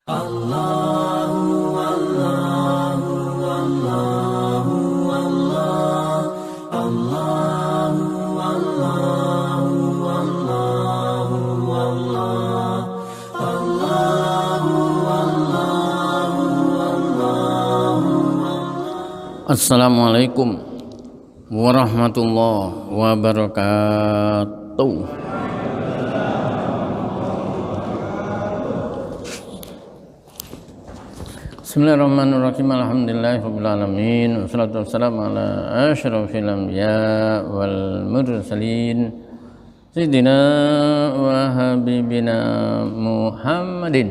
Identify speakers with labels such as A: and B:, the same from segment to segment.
A: Allahu Allahu Allahu Allah Allahu Allahu Allahu Allah Allahu Allahu Allahu Assalamualaikum warahmatullahi wabarakatuh. Bismillahirrahmanirrahim. Alhamdulillahirabbil alamin. Wassalatu wassalamu ala asyrafil anbiya wal mursalin. Sayyidina wa habibina Muhammadin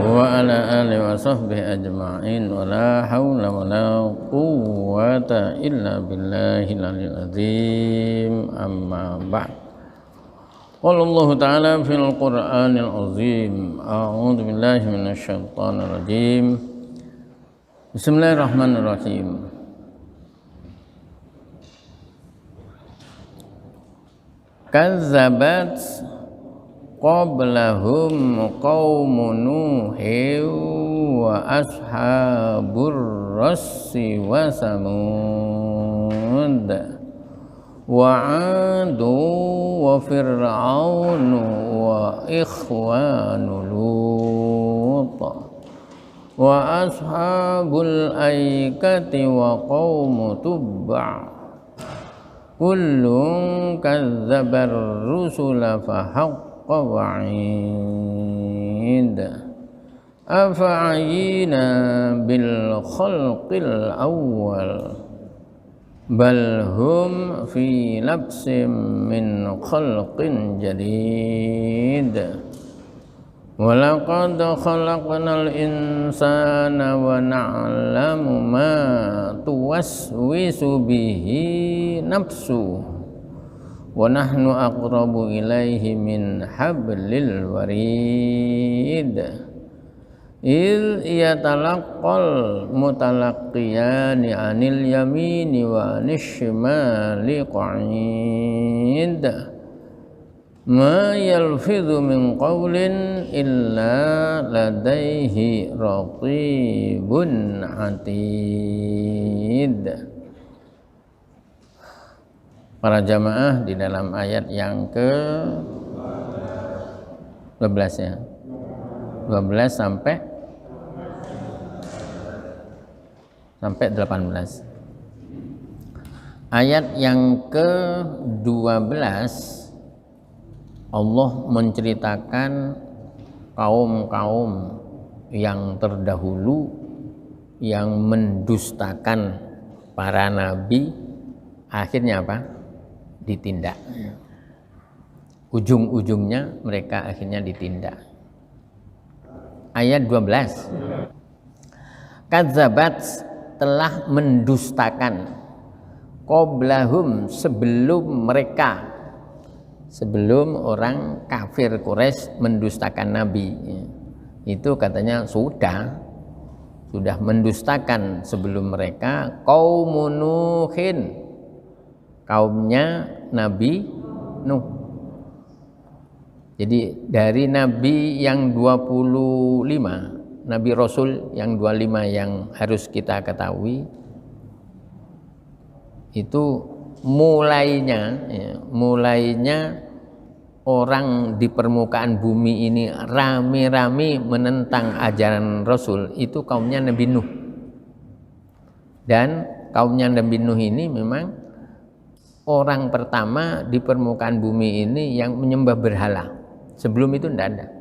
A: wa ala alihi wa sahbihi ajma'in. Wa la haula wa la quwwata illa billahil aliyyil azim. Amma ba'd. Qala Allah Ta'ala fil Qur'anil Azim. A'udzu billahi minasyaitonir rajim. Bismillahirrahmanirrahim. Kazzabat qablahum qaumun Nuhin wa ashabur rassi wa Samud wa 'adu wa fir'aun wa ikhwanu Lut wa ashabul aikati wa qaumu Tubba kullun kazzabar rusula fa haqqa wa'id afa'ayina bil khalqil awwal bal hum fi labsim min khalqin jadid wa laqad khalaqnal insana wa na'lamu ma tuwaswisu bihi nafsu wa nahnu aqrabu ilaihi min hablil warid il yatalaqqal mutalaqqiyani 'anil yamini wa 'anil shimali qa'id ma yalfidhu min qawlin illa ladaihi raqibun 'atid. Para jamaah, di dalam ayat yang ke 12 ya, 12 sampai 18. Ayat yang ke-12 Allah menceritakan kaum-kaum yang terdahulu yang mendustakan para nabi, akhirnya apa? Ditindak. Ujung-ujungnya mereka akhirnya ditindak. Ayat 12. Kadzabat, telah mendustakan, qoblahum, sebelum mereka, sebelum orang kafir Quraisy mendustakan Nabi, itu katanya sudah mendustakan sebelum mereka qaumun Nuhin, kaumnya Nabi Nuh. Jadi dari Nabi yang 25, Nabi Rasul yang 25 yang harus kita ketahui, itu mulainya orang di permukaan bumi ini rame-rame menentang ajaran Rasul, itu kaumnya Nabi Nuh. Dan kaumnya Nabi Nuh ini memang orang pertama di permukaan bumi ini yang menyembah berhala. Sebelum itu tidak ada.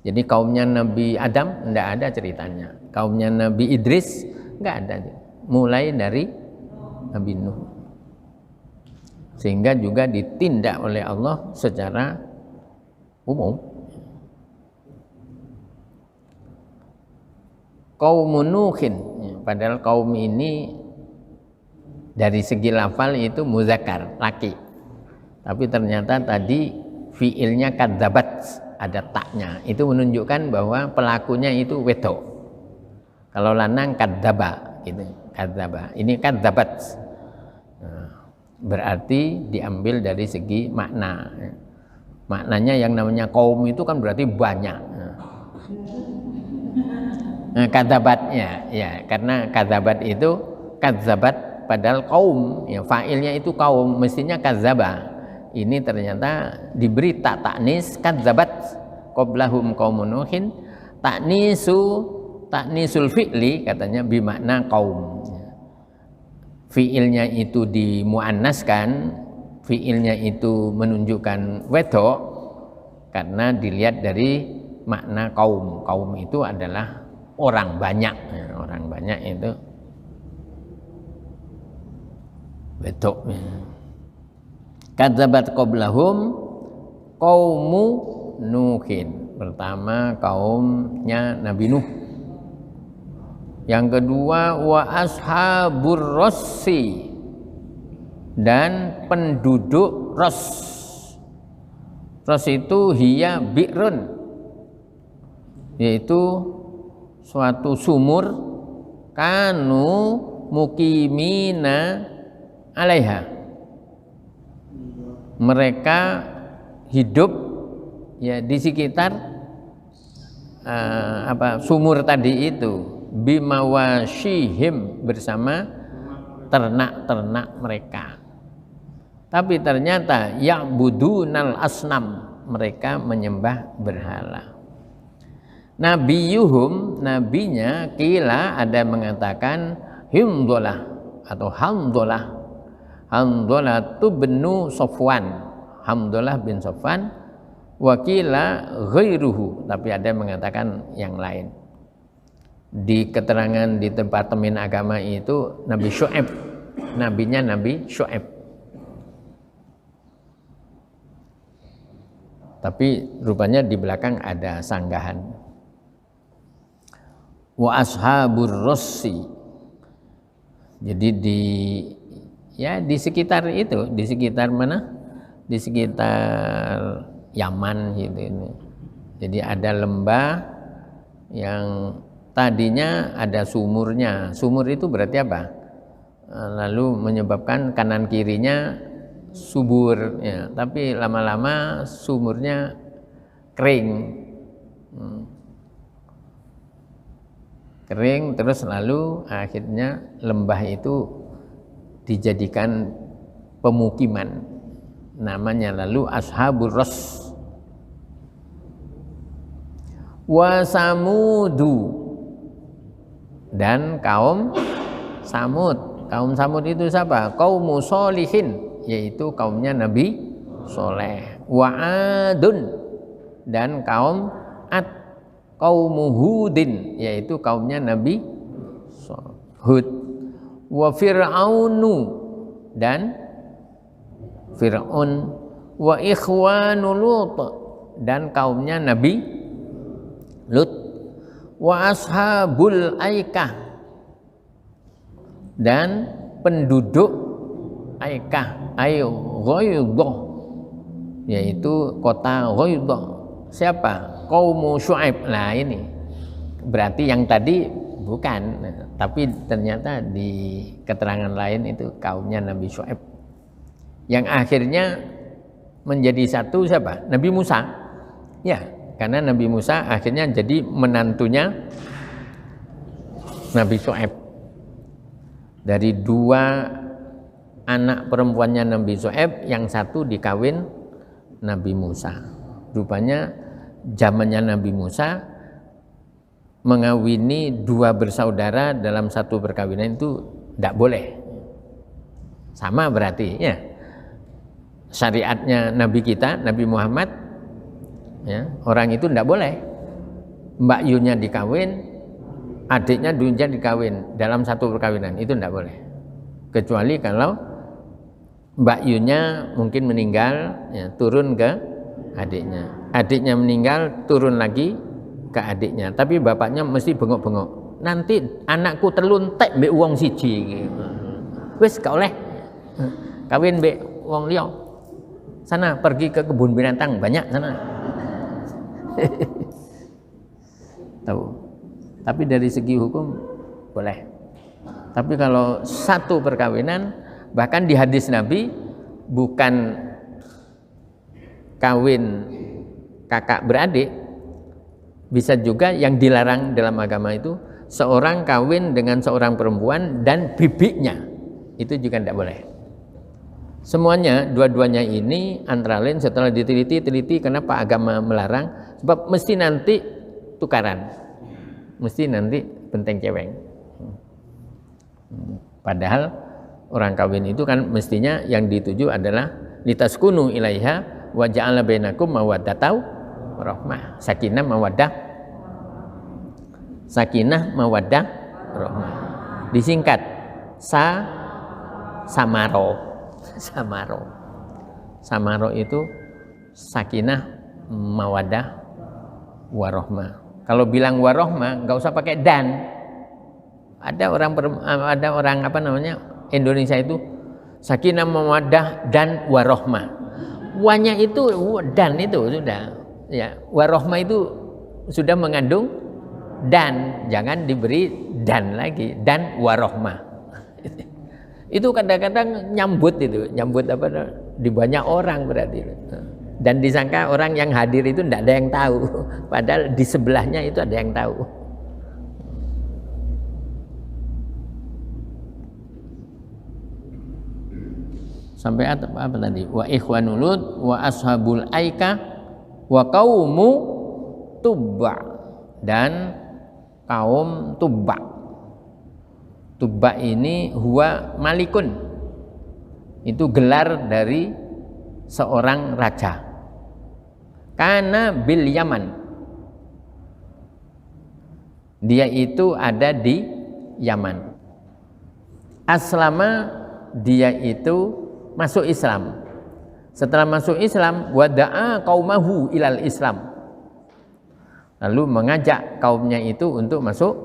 A: Jadi kaumnya Nabi Adam tidak ada ceritanya, kaumnya Nabi Idris nggak ada, mulai dari Nabi Nuh, sehingga juga ditindak oleh Allah secara umum. Qaumun Nuhin, padahal kaum ini dari segi lafal itu muzakkar, laki, tapi ternyata tadi fiilnya kadzabat, ada taknya, itu menunjukkan bahwa pelakunya itu wedok. Kalau lanang kadzaba gitu, kadzaba. Ini kadzabat. Berarti diambil dari segi makna. Maknanya yang namanya kaum itu kan berarti banyak. Nah, kadzabatnya ya, karena kadzabat itu kadzabat padahal kaum, ya fa'ilnya itu kaum, mestinya kadzaba. Ini ternyata diberi taknis kadzabat qablahum qaumun nuhin, taknisul fi'li katanya bimakna kaum. Fi'ilnya itu dimuannaskan, fi'ilnya itu menunjukkan wedok karena dilihat dari makna kaum. Kaum itu adalah orang banyak, orang banyak itu wedok. Kadzabat qablahum qaumu Nuhin. Pertama kaumnya Nabi Nuh. Yang kedua wa ashabur rassi, dan penduduk Ras. Ras itu hiya bi'run, yaitu suatu sumur kanu mukimina alaiha. Mereka hidup ya di sekitar sumur tadi itu, bimawashihim, bersama ternak-ternak mereka. Tapi ternyata ya'budunal asnam, mereka menyembah berhala. Nabiyuhum, nabinya, kila ada mengatakan Himdolah atau Hamdolah. Hamdolah itu benu Sofwan, Hamdolah bin Sofwan. Wakila ghairuhu, tapi ada yang mengatakan yang lain. Di keterangan di Departemen Agama itu Nabi Syu'aib, nabinya Nabi Syu'aib. Tapi rupanya di belakang ada sanggahan. Wa ashabur rassi, jadi di sekitar itu, di sekitar mana? Di sekitar Yaman gitu ini. Jadi ada lembah yang tadinya ada sumurnya. Sumur itu berarti apa? Lalu menyebabkan kanan kirinya subur ya, tapi lama-lama sumurnya kering. Kering terus lalu akhirnya lembah itu dijadikan pemukiman, namanya lalu Ashabur Ras. Wa Samudu, dan kaum Samud. Kaum Samud itu siapa? Kaumu Sholihin, yaitu kaumnya Nabi Soleh. Wa Adun, dan kaum Ad. Kaumu Hudin, yaitu kaumnya Nabi Hud. Wa Fir'aunu, dan Fir'aun. Wa ikhwanu Lut, dan kaumnya Nabi Lut. Wa ashabul Aikah, dan penduduk Aikah, Ghaidah, yaitu kota Ghaidah. Siapa? Qaumu Syu'aib. Nah ini berarti yang tadi bukan, tapi ternyata di keterangan lain itu kaumnya Nabi Syu'aib. Yang akhirnya menjadi satu siapa? Nabi Musa. Ya, karena Nabi Musa akhirnya jadi menantunya Nabi Syu'aib. Dari dua anak perempuannya Nabi Syu'aib, yang satu dikawin Nabi Musa. Rupanya zamannya Nabi Musa mengawini dua bersaudara dalam satu perkawinan itu tidak boleh. Sama berarti ya. Syariatnya Nabi kita, Nabi Muhammad ya, orang itu tidak boleh. Mbak Yunya dikawin, adiknya Dunja dikawin dalam satu perkawinan, itu tidak boleh. Kecuali kalau Mbak Yunya mungkin meninggal ya, turun ke adiknya meninggal turun lagi ke adiknya, tapi bapaknya mesti bengok-bengok, nanti anakku terluntek mbek wong siji wis gak oleh kawin mbek wong liya, sana pergi ke kebun binatang banyak sana. Tahu, tapi dari segi hukum boleh. Tapi kalau satu perkawinan, bahkan di hadis Nabi bukan kawin kakak beradik, Bisa juga yang dilarang dalam agama itu seorang kawin dengan seorang perempuan dan bibiknya, itu juga tidak boleh. Semuanya, dua-duanya ini antara lain setelah diteliti kenapa agama melarang, sebab mesti nanti tukaran, mesti nanti benteng ceweng. Padahal orang kawin itu kan mestinya yang dituju adalah litaskunu ilaiha wa ja'ala bainakum mawaddatan rahmah, sakinah mawaddah rahmah. Disingkat samaro itu sakinah mawaddah warahmah. Kalau bilang warahmah nggak usah pakai dan. Ada orang apa namanya Indonesia itu sakinah mawaddah dan warahmah. Wanya itu dan itu sudah ya, warahmah itu sudah mengandung dan, jangan diberi dan lagi, dan warahmah. Itu kadang-kadang nyambut apa di banyak orang berarti, dan disangka orang yang hadir itu tidak ada yang tahu, padahal di sebelahnya itu ada yang tahu. Sampai apa tadi? Wa ikhwanul lut wa ashabul aika wa qaumu tubba, dan kaum tubba. Tubba ini huwa malikun, itu gelar dari seorang raja. Karena bil Yaman, dia itu ada di Yaman. Aslama, dia itu masuk Islam. Setelah masuk Islam, wada'a qaumahu ilal Islam, lalu mengajak kaumnya itu untuk masuk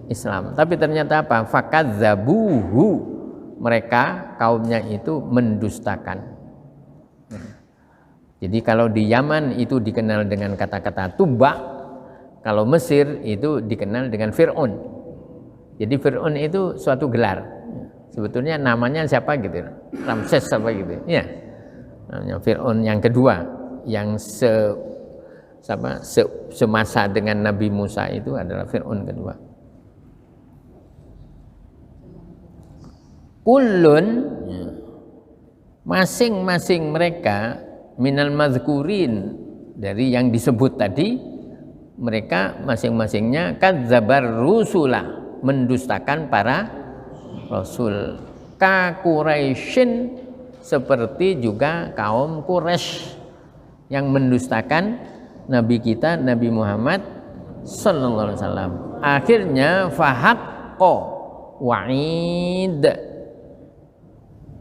A: Islam. Tapi ternyata apa? Fakadzabuhu, mereka kaumnya itu mendustakan. Jadi kalau di Yaman itu dikenal dengan kata-kata Tubba, kalau Mesir itu dikenal dengan Fir'aun. Jadi Fir'aun itu suatu gelar. Sebetulnya namanya siapa gitu, Ramses apa gitu, ya. Namanya Fir'aun yang kedua, yang semasa dengan Nabi Musa itu adalah Fir'aun kedua. Kullun, masing-masing mereka minal mazkurin, dari yang disebut tadi, mereka masing-masingnya kadzabar rusula, mendustakan para rasul. Ka Quraisyin, seperti juga kaum Quraisy yang mendustakan Nabi kita Nabi Muhammad sallallahu alaihi wasallam. Akhirnya fahaqqo wa'id,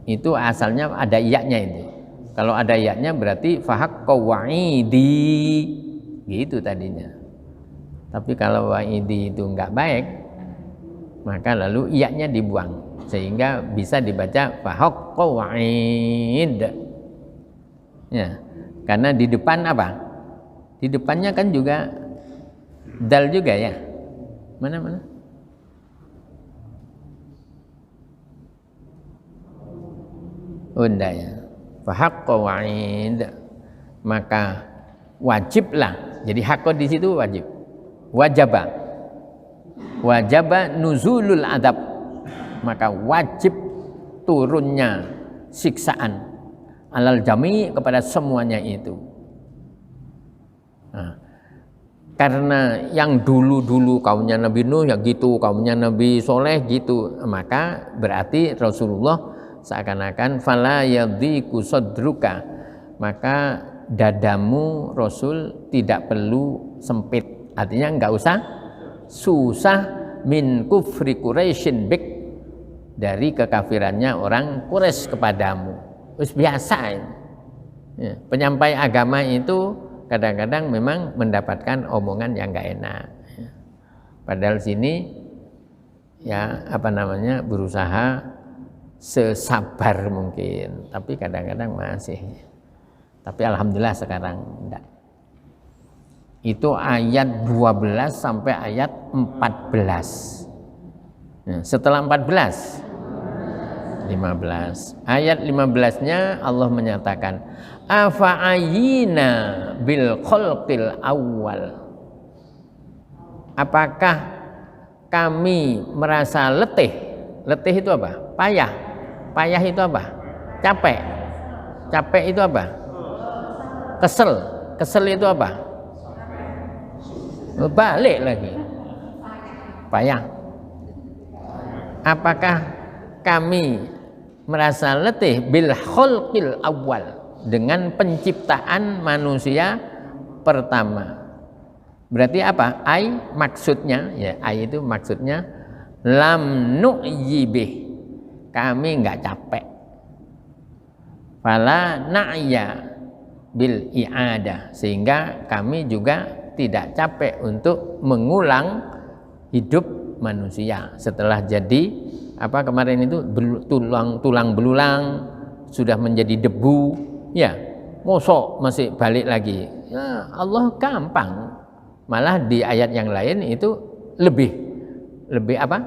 A: itu asalnya ada iyanya itu. Kalau ada iyanya berarti fahaqqo wa'idi, gitu tadinya. Tapi kalau wa'idi itu enggak baik, maka lalu iyanya dibuang sehingga bisa dibaca fahaqqo wa'id. Ya, karena di depan apa? Di depannya kan juga dal juga ya. Mana? Unda ya. Fahaqqo wa'id, maka wajiblah. Jadi haqqo di situ wajib. Wajaba nuzulul adab, maka wajib turunnya siksaan alal jami, kepada semuanya itu. Nah, karena yang dulu kaumnya Nabi Nuh ya gitu, kaumnya Nabi Soleh gitu, maka berarti Rasulullah seakan-akan fala yadhiku sadruka, maka dadamu Rasul tidak perlu sempit, artinya enggak usah susah min kufri Quraisyin bik, dari kekafirannya orang Quraisy kepadamu. Terus biasa ini. Ya, penyampai agama itu kadang-kadang memang mendapatkan omongan yang enggak enak. Ya. Padahal sini ya berusaha sesabar mungkin, tapi kadang-kadang masih. Tapi alhamdulillah sekarang enggak. Itu ayat 12 sampai ayat 14. Nah, setelah 14 15. Ayat 15-nya Allah menyatakan afa'ayina bil khalqil awwal. apakah kami merasa letih? Letih itu apa? Payah. Payah itu apa? Capek. Capek itu apa? Kesel. Kesel itu apa? Balik lagi. Payah. Apakah kami merasa letih bil khalqil awal, dengan penciptaan manusia pertama? Berarti apa? Ai maksudnya, ya ai itu maksudnya lam nu'yibih, kami enggak capek. Fala na'ya bil i'adah, sehingga kami juga tidak capek untuk mengulang hidup manusia setelah jadi apa kemarin itu tulang belulang, sudah menjadi debu, ya mosok masih balik lagi. Ya, Allah gampang. Malah di ayat yang lain itu lebih apa?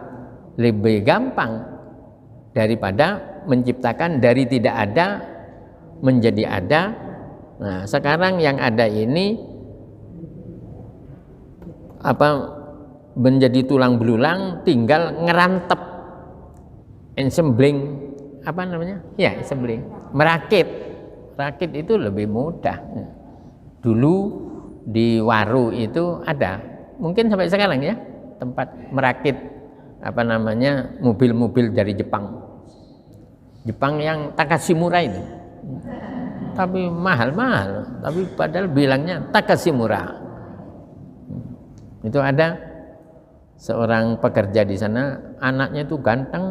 A: Lebih gampang daripada menciptakan dari tidak ada menjadi ada. Nah, sekarang yang ada ini apa? Menjadi tulang belulang, tinggal ngerantep, ensembling, apa namanya? Ya, ensembling, merakit. Rakit itu lebih mudah. Dulu di Waru itu ada, mungkin sampai sekarang ya, tempat merakit apa namanya mobil-mobil dari Jepang. Jepang yang Takashimura itu. Tapi mahal-mahal, tapi padahal bilangnya Takashimura. Itu ada seorang pekerja di sana, anaknya itu ganteng,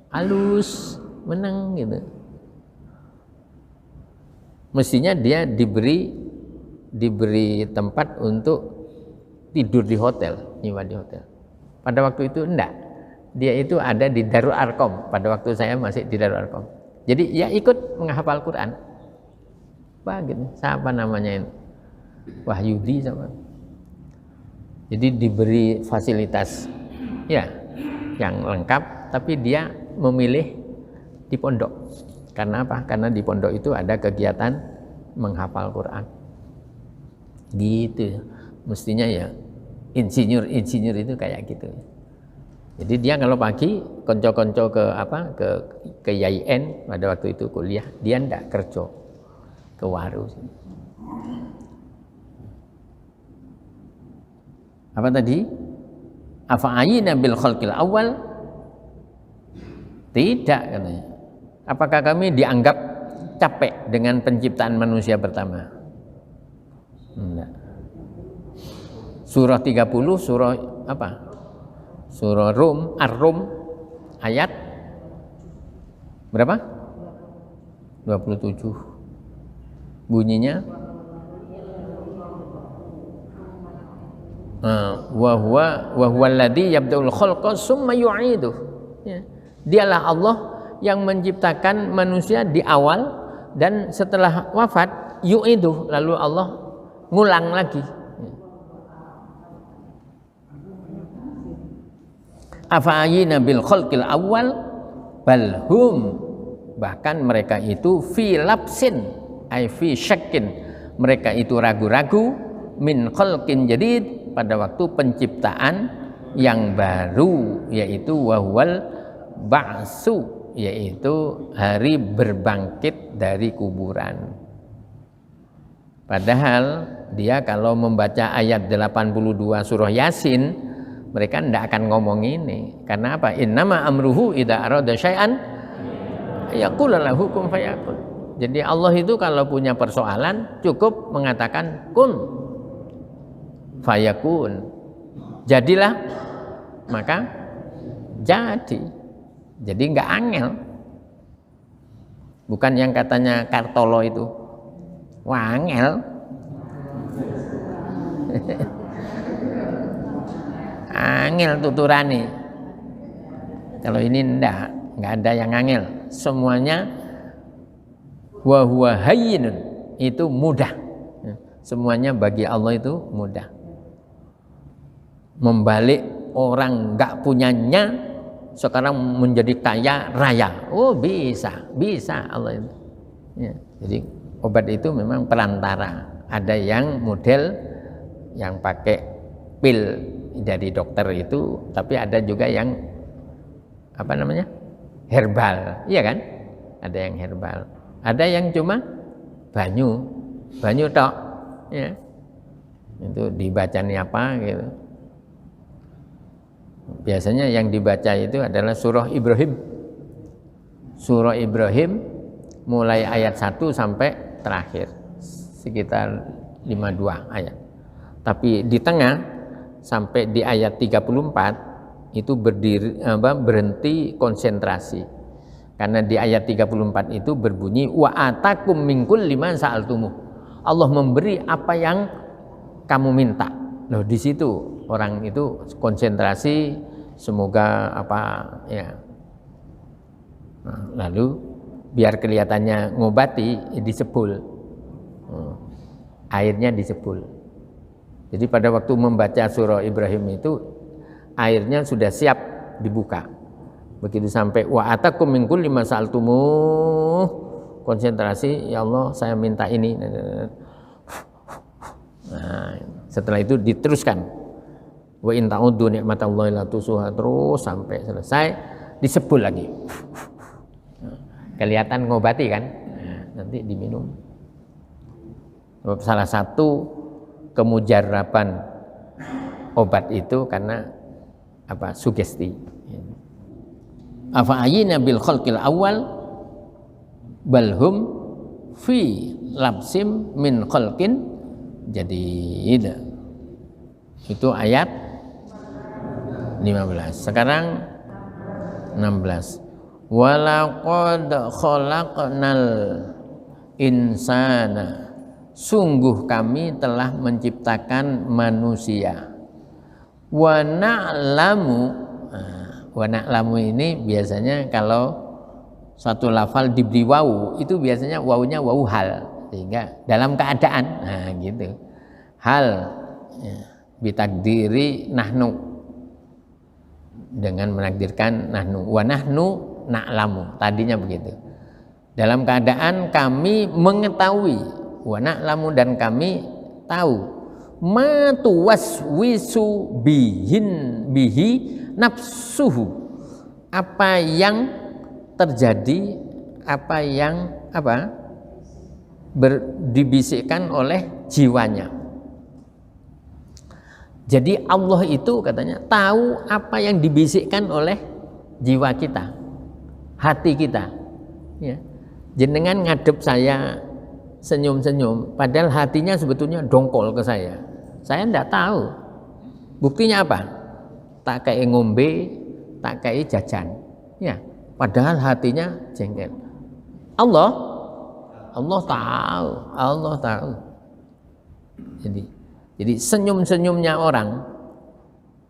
A: halus, menang gitu. Mestinya dia diberi tempat untuk tidur di hotel, nyewa di hotel. Pada waktu itu enggak. Dia itu ada di Darul Arqam. Pada waktu saya masih di Darul Arqam. Jadi ya ikut menghafal Quran. Wah gitu. Siapa namanya ini? Wahyudi sama. Jadi diberi fasilitas ya yang lengkap, tapi dia memilih di pondok. Karena apa? Karena di pondok itu ada kegiatan menghafal Quran. Gitu. Mestinya ya insinyur itu kayak gitu. Jadi dia kalau pagi konco-konco ke YIN pada waktu itu kuliah, dia ndak kerja ke Waru. Apa tadi? Afa'ayina bil khalqil awal? Tidak katanya. Apakah kami dianggap capek dengan penciptaan manusia pertama? Enggak. Surah 30, surah apa? Surah Rum, Ar-Rum ayat berapa? 27. Bunyinya wa huwa alladzi yabda'ul khalqa tsumma yu'iduh. Ya. Dialah Allah yang menciptakan manusia di awal dan setelah wafat yu'iduh, lalu Allah ngulang lagi. Afa'ayina bil khalqil awal balhum, bahkan mereka itu fi labsin ay fi syakkin, mereka itu ragu-ragu min khalqin jadid, pada waktu penciptaan yang baru, yaitu wahwal ba'su, yaitu hari berbangkit dari kuburan. Padahal dia kalau membaca ayat 82 surah Yasin, mereka tidak akan ngomong ini. Karena apa? Innama amruhu idza arada syai'an yaqulu lahu kun fayakun. Jadi Allah itu kalau punya persoalan cukup mengatakan kun fayakun, jadilah, maka jadi. Jadi nggak angel. Bukan yang katanya Kartolo itu, wah angel. Angel tuturani. Kalau ini nggak ada yang angel. Semuanya wa huwa hayyinun, itu mudah. Semuanya bagi Allah itu mudah. Membalik orang nggak punyanya sekarang menjadi kaya raya, oh bisa Allah itu. Ya, jadi obat itu memang perantara. Ada yang model yang pakai pil dari dokter itu, tapi ada juga yang apa namanya? Herbal, iya kan? Ada yang herbal, ada yang cuma banyu tok, ya. Itu dibacanya apa gitu. Biasanya yang dibaca itu adalah surah Ibrahim. Surah Ibrahim mulai ayat 1 sampai terakhir, sekitar 52 ayat. Tapi di tengah sampai di ayat 34 itu berhenti konsentrasi. Karena di ayat 34 itu berbunyi wa atakum min kulli ma sa'altumuh. Allah memberi apa yang kamu minta. Loh, di situ orang itu konsentrasi, semoga apa ya. Nah, lalu biar kelihatannya ngobati disebul. Airnya disebul. Jadi pada waktu membaca surah Ibrahim itu airnya sudah siap dibuka. Begitu sampai wa atakum min kulli ma sa'altumuh, konsentrasi, ya Allah saya minta ini. Nah, setelah itu diteruskan wa in ta'uddu ni'matallahi la tusuha, terus sampai selesai disebul lagi. Kelihatan ngobati kan? Nah, nanti diminum. Salah satu kemujarraban obat itu karena apa? Sugesti. Afa ayina bil khalqil awal balhum fi labsim min khalqin jadid. Itu ayat 15. Sekarang 16. Walaqad khalaqnal insana, sungguh kami telah menciptakan manusia. Wa na'lamu, wa na'lamu ini biasanya kalau suatu lafal diberi wawu itu biasanya wawunya wawu hal, sehingga dalam keadaan, nah gitu, hal ya, bitakdiri nahnu, dengan menakdirkan nahnu, wa nahnu na'lamu, tadinya begitu, dalam keadaan kami mengetahui, wa na'lamu, dan kami tahu, ma tuwaswisu bihi nafsuhu, apa yang terjadi, apa yang dibisikkan oleh jiwanya. Jadi Allah itu katanya tahu apa yang dibisikkan oleh jiwa kita, hati kita. Ya. Jenengan ngadep saya senyum-senyum, padahal hatinya sebetulnya dongkol ke saya. Saya enggak tahu. Buktinya apa? Tak kayak ngombe, tak kayak jajan. Ya, padahal hatinya jengkel. Allah tahu. Jadi senyum-senyumnya orang,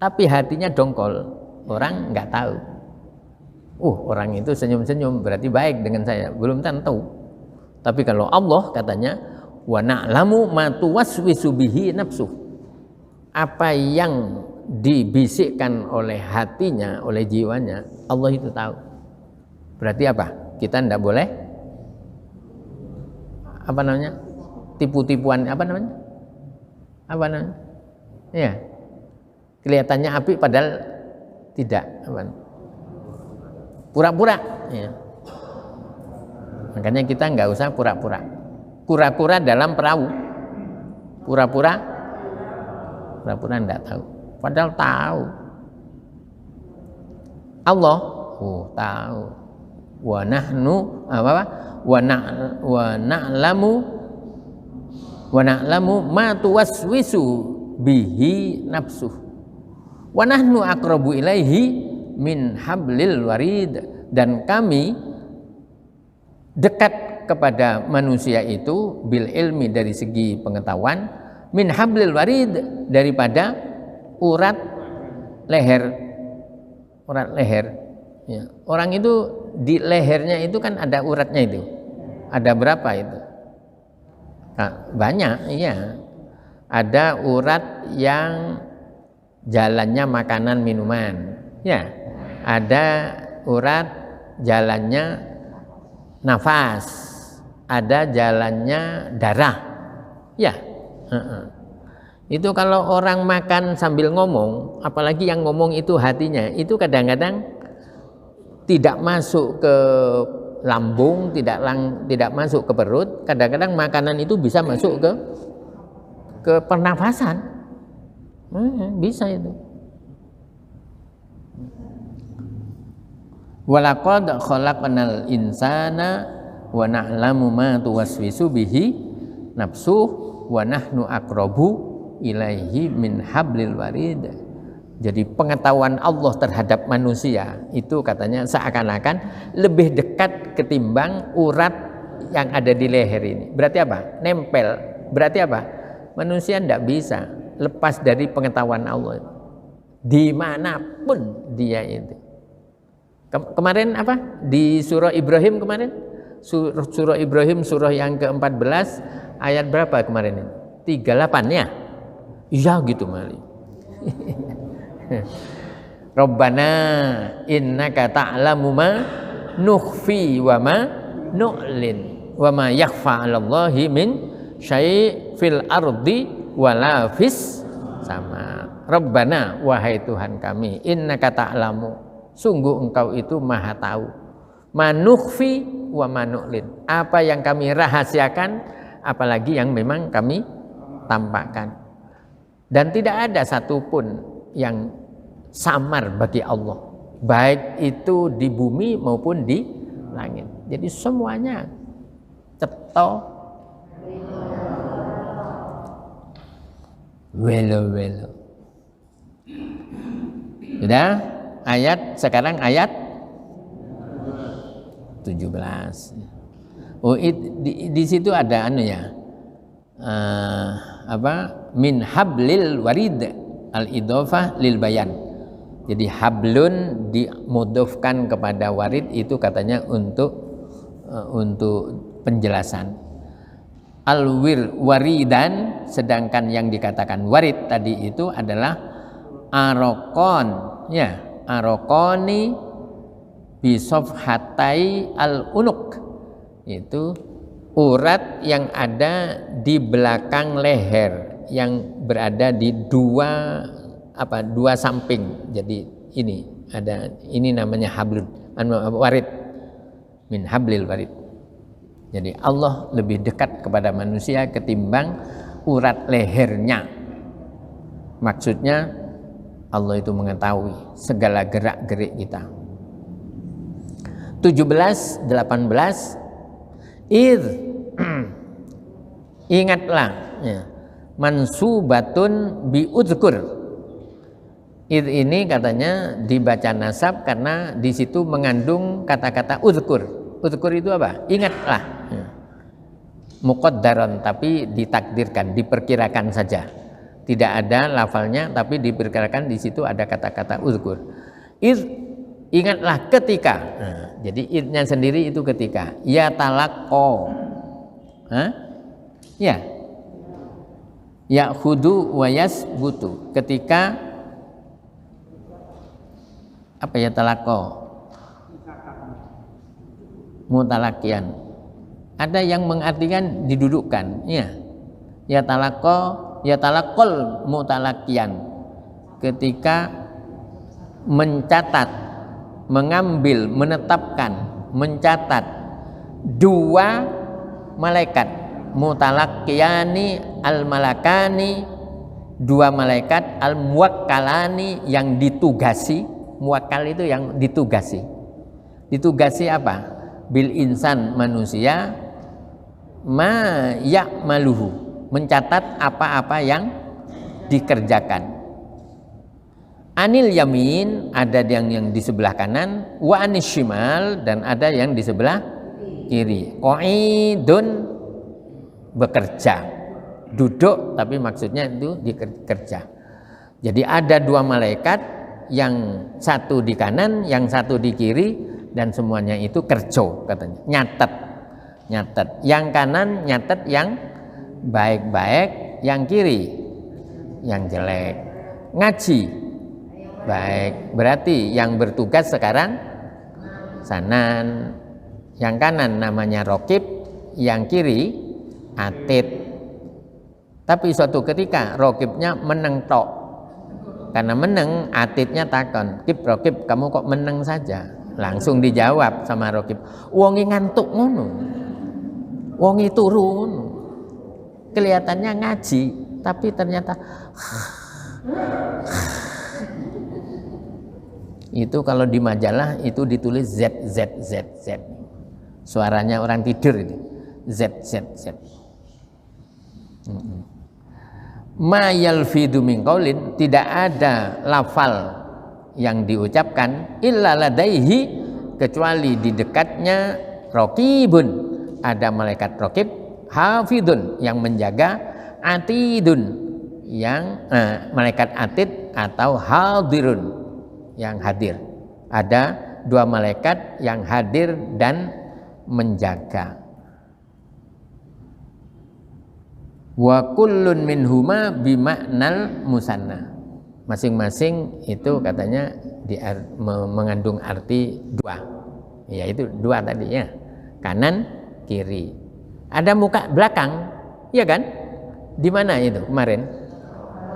A: tapi hatinya dongkol, orang nggak tahu. Orang itu senyum-senyum berarti baik dengan saya, belum tentu. Tapi kalau Allah katanya wa na'lamu ma tuwaswisu bihi nafsuh, apa yang dibisikkan oleh hatinya, oleh jiwanya, Allah itu tahu. Berarti apa? Kita tidak boleh tipu-tipuan, ya, kelihatannya api padahal tidak, pura-pura, ya. Makanya kita nggak usah pura-pura, kura-kura dalam perahu, pura-pura nggak tahu, padahal tahu. Allah tahu. Wa nahnu wa na'lamu ma tuwaswisu bihi nafsuh wa nahnu aqrabu ilaihi min hablil warid, dan kami dekat kepada manusia itu bil ilmi, dari segi pengetahuan, min hablil warid, daripada urat leher. Ya. Orang itu di lehernya itu kan ada uratnya itu. Ada berapa itu? Banyak, iya. Ada urat yang jalannya makanan minuman, ya. Ada urat jalannya nafas, ada jalannya darah, ya. Itu kalau orang makan sambil ngomong, apalagi yang ngomong itu hatinya, itu kadang-kadang tidak masuk ke lambung, tidak masuk ke perut. Kadang-kadang makanan itu bisa masuk ke pernafasan. Bisa itu. Walaqad khalaqnal insana wa na'lamu ma tuwaswisu bihi nafsuh wa nahnu aqrabu ilaihi min hablil warid. Jadi pengetahuan Allah terhadap manusia itu katanya seakan-akan lebih dekat ketimbang urat yang ada di leher ini. Berarti apa? Nempel. Berarti apa? Manusia tidak bisa lepas dari pengetahuan Allah. Dimanapun dia itu. Kemarin apa? Di surah Ibrahim kemarin? Surah Ibrahim surah yang ke-14 ayat berapa kemarin ini? 38 ya? Iya gitu Mali. Rabbana innaka ta'lamu ma nukhfi wa ma nu'lin wa ma yakhfa 'alallahi min syai' fil ardi wala fis sama. Rabbana, wahai Tuhan kami, innaka ta'lamu, sungguh engkau itu maha tahu, ma nukhfi wa ma nu'lin, apa yang kami rahasiakan apalagi yang memang kami tampakkan. Dan tidak ada satupun yang samar bagi Allah, baik itu di bumi maupun di langit. Jadi semuanya cetha welo-welo. Sudah ayat, sekarang ayat 17. Oh, di situ ada anu ya. Min hablil warid al-idhofah lil bayan. Jadi hablun dimudofkan kepada warid itu katanya untuk penjelasan. Al-wir waridan, sedangkan yang dikatakan warid tadi itu adalah arokon, ya, arokoni bisofhatai al-unuk, itu urat yang ada di belakang leher, yang berada di dua samping. Jadi ini namanya hablun warid, min hablil warid. Jadi Allah lebih dekat kepada manusia ketimbang urat lehernya. Maksudnya Allah itu mengetahui segala gerak-gerik kita. 17, 18 ingatlah ya. Mansubatun bi udzkur. Ini katanya dibaca nasab karena di situ mengandung kata-kata udzkur. Udzkur itu apa? Ingatlah. Ya. Muqaddaran, tapi ditakdirkan, diperkirakan saja. Tidak ada lafalnya, tapi diperkirakan di situ ada kata-kata udzkur. Ingatlah ketika. Nah, jadi idnya sendiri itu ketika. Ya talaqo. Ya. Ya khudu wa yasbutu. Ketika apa ya talaqo? Mutalakian. Ada yang mengartikan didudukkan, ya. Ya talaqol mutalakian. Ketika mencatat, mengambil, menetapkan, mencatat dua malaikat, mutalakiyani al-malakani, dua malaikat al-muwakkalani yang ditugasi. Muwakkal itu yang ditugasi. Ditugasi apa? Bil insan, manusia, ma ya'maluhu, mencatat apa-apa yang dikerjakan. Anil yamin, ada yang di sebelah kanan, wa anis shimal, dan ada yang di sebelah kiri. Qaidun, bekerja, duduk, tapi maksudnya itu dikerja. Jadi ada dua malaikat, yang satu di kanan, yang satu di kiri, dan semuanya itu kerja katanya, nyatet. Yang kanan nyatet yang baik-baik, yang kiri yang jelek. Ngaji baik, berarti yang bertugas sekarang sanan, yang kanan namanya rokib, yang kiri atid. Tapi suatu ketika rokibnya meneng tok. Karena meneng, atidnya takon, kip rokib kamu kok meneng saja? Langsung dijawab sama rokib, wongi ngantuk ngono, wongi turu ngono. Kelihatannya ngaji, tapi ternyata itu kalau di majalah itu ditulis Z. Suaranya orang tidur itu. Z. Ma yalfidu min qaulin, tidak ada lafal yang diucapkan illa ladaihi, kecuali di dekatnya raqibun, ada malaikat raqib, hafidun yang menjaga, atidun yang malaikat atid atau hadirun yang hadir. Ada dua malaikat yang hadir dan menjaga. Wa kullun minhuma bimaknal musanna. Masing-masing itu katanya mengandung arti dua. Yaitu dua tadi ya. Kanan, kiri. Ada muka belakang, ya kan? Di mana itu kemarin?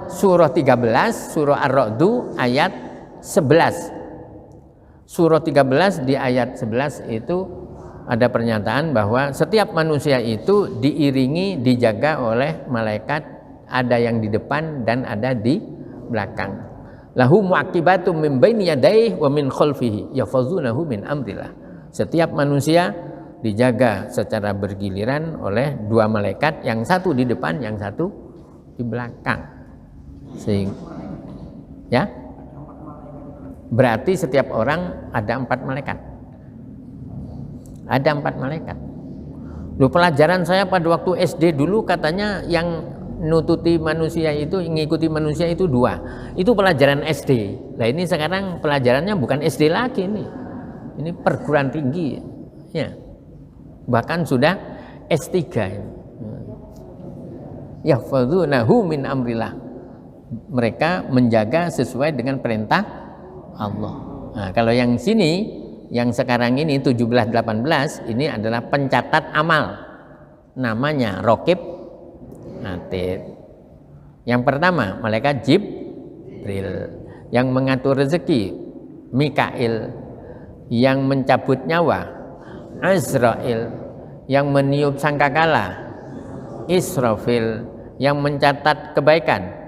A: Surah 13, surah Ar-Ra'du ayat 11. Surah 13 di ayat 11 itu ada pernyataan bahwa setiap manusia itu diiringi, dijaga oleh malaikat, ada yang di depan dan ada di belakang. Lahu mu'aqibatum min baini yadayhi wa min khalfihi yahfazunahu min amrillah. Setiap manusia dijaga secara bergiliran oleh dua malaikat, yang satu di depan, yang satu di belakang. Sehingga ya, berarti setiap orang ada 4 malaikat. Ada 4 malaikat. Loh, pelajaran saya pada waktu SD dulu katanya yang nututi manusia itu, ngikuti manusia itu 2. Itu pelajaran SD. Nah ini sekarang pelajarannya bukan SD lagi nih. Ini perguruan tinggi. Ya. Bahkan sudah S3. Yahfazunahu min amrillah. Mereka menjaga sesuai dengan perintah Allah. Nah, kalau yang sini, yang sekarang ini 17-18 ini adalah pencatat amal, namanya raqib atid. Yang pertama malaikat Jibril, yang mengatur rezeki Mikail, yang mencabut nyawa Azrail, yang meniup sangkakala Israfil, yang mencatat kebaikan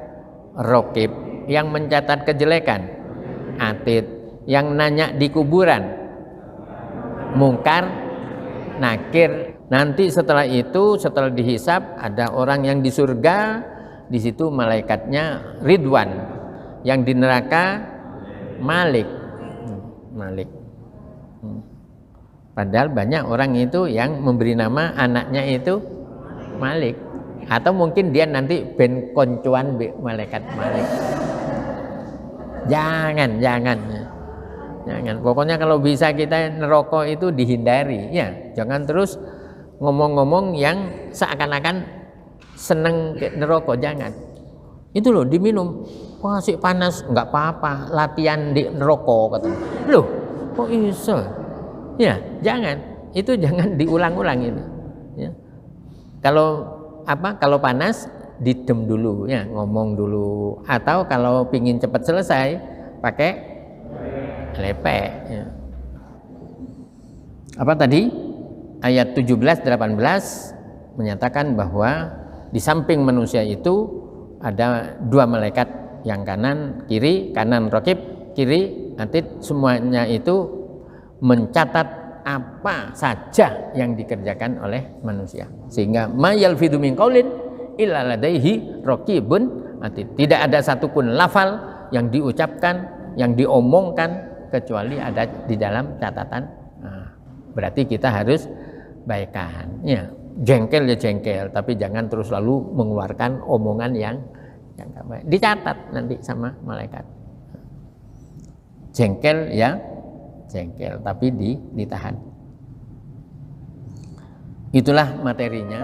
A: raqib, yang mencatat kejelekan atid, yang nanya di kuburan Mungkar, Nakir. Nanti setelah itu, setelah dihisab, ada orang yang di surga, di situ malaikatnya Ridwan, yang di neraka Malik. Padahal banyak orang itu yang memberi nama anaknya itu Malik, atau mungkin dia nanti ben koncuan malaikat Malik. Jangan. Pokoknya kalau bisa kita neraka itu dihindari, ya. Jangan terus ngomong-ngomong yang seakan-akan seneng ke neraka, jangan. Itu loh diminum. Wah, sih panas, enggak apa-apa, latihan di neraka katanya. Loh, kok iso? Ya, jangan. Itu jangan diulang-ulang itu. Ya. Kalau panas didem dulu, ya, ngomong dulu. Atau kalau pingin cepat selesai, pakai lepek. Ya. Apa tadi? Ayat 17-18 menyatakan bahwa di samping manusia itu ada 2 malaikat, yang kanan kiri, kanan raqib, kiri atid, semuanya itu mencatat apa saja yang dikerjakan oleh manusia. Sehingga ma yalfidu min qaulin illa ladaihi raqibun atid. Tidak ada satupun lafal yang diucapkan, yang diomongkan kecuali ada di dalam catatan. Nah, berarti kita harus baikan. Ya, jengkel ya jengkel, tapi jangan terus lalu mengeluarkan omongan yang enggak baik. Dicatat nanti sama malaikat. Jengkel ya jengkel, tapi ditahan. Itulah materinya.